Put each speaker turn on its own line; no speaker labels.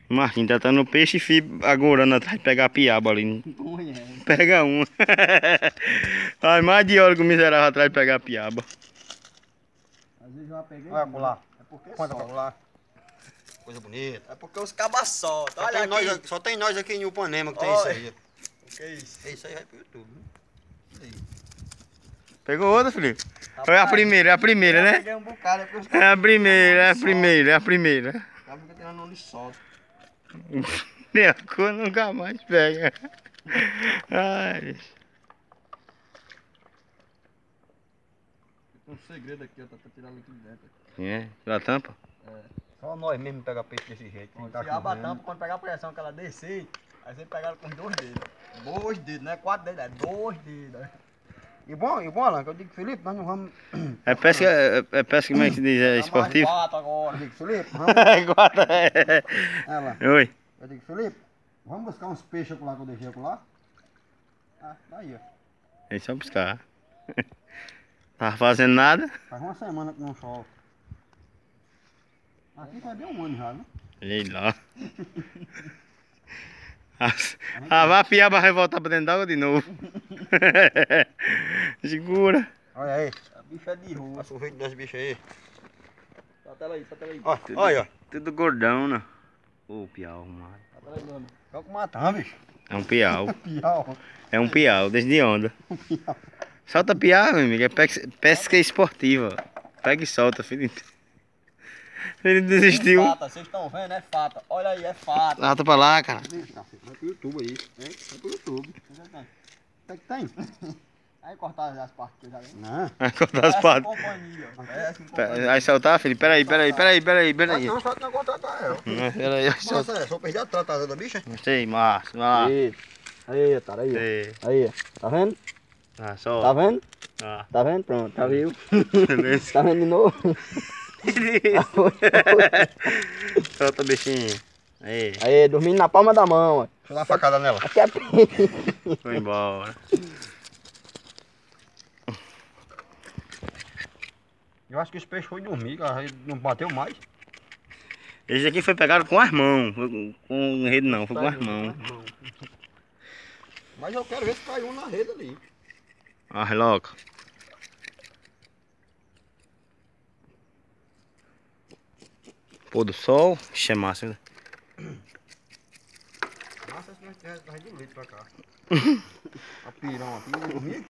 Marquinhos tá no peixe e fio agorando atrás de pegar a piaba ali. Pega uma. Ai, mais de hora que o miserável atrás de pegar a piaba.
Às vezes eu já peguei.
Olha colar.
É porque
Quanto pra
solta.
colar? Coisa bonita.
É porque os cabas soltam. Olha aqui.
Só tem nós aqui em Upanema que tem
Olha.
isso aí.
O que é isso?
Isso aí vai pro YouTube. Né?
Pegou outra, Felipe? Foi a primeira,
Eu
né?
peguei um bocado. É porque os
É
cabas
a primeira, é a primeira, é a primeira.
ficam tirando onde solta.
Nem a cor nunca mais pega. Ai.
Tem um segredo aqui, ó. Tá pra tirar líquido dentro.
É, a tampa?
Só nós mesmo pega peixe desse jeito. Não tá
Se aba a
chovendo.
tampa, quando pegar a pressão que ela descer, aí você pega ela com os 2 dedos. 2 dedos, não é 4 dedos, é 2 dedos.
E bom, Alan, que eu digo, Felipe, nós não vamos.
É pesca, é pesca, como é que se diz? É esportivo?
Agora.
Eu digo, Felipe, vamos.
Guarda, é.
Ela.
Oi.
Eu digo, Felipe, vamos buscar uns peixes lá que eu deixei lá. Ah, tá aí, ó.
É só buscar. Tava fazendo nada?
Faz uma semana que não chove. Aqui já deu um ano já, né?
Olha lá. A piaba vai voltar pra dentro d'água de novo. Segura.
Olha aí.
A bicha é de rua.
Passa o vídeo das bichas aí.
Solta ela aí, solta ela aí.
Ó, olha, ó.
Tudo gordão, né? Ô, piau, mano.
Solta ela aí, mano.
Tô com matar, bicho.
É um piau.
Piau.
É um piau, desde onda. Solta piau, meu amigo. É pesca esportiva. Pega e solta, filho. Ele desistiu.
Fata, vocês estão vendo? É fata. Olha aí, é fata.
Rata pra lá, cara.
Vai pro YouTube aí. Vai pro YouTube. Até que tem.
Aí cortar as partes que eu já vi.
Não.
Vai cortar as patas.
Companhia. Essa companhia.
Vai soltar, Felipe? Peraí.
Não, só não contratar ela.
Peraí, solta.
Nossa, é, só perdi a tratada da bicha.
Gostei, Márcio. Vai lá.
Aí, otário, aí.
Ei.
Aí, tá vendo?
Ah,
Tá
solta.
vendo?
Ah,
Tá vendo? Pronto, tá viu?
beleza.
Tá vendo de novo?
Solta, bichinho. Aí,
Aí, dormindo na palma da mão, ó. Deixa eu dar uma facada nela. Aqui é
foi embora.
Eu acho que esse peixe foi dormir, cara. Ele não bateu mais.
Esse aqui foi pegado com as mãos. Foi com rede não, foi com as mãos.
Mas eu quero ver se caiu um na rede ali.
As loucas. Pôr do sol. Ixi, é massa, né?
Nossa, se nós tivesse mais de leite pra cá. A pirão aqui, dormir.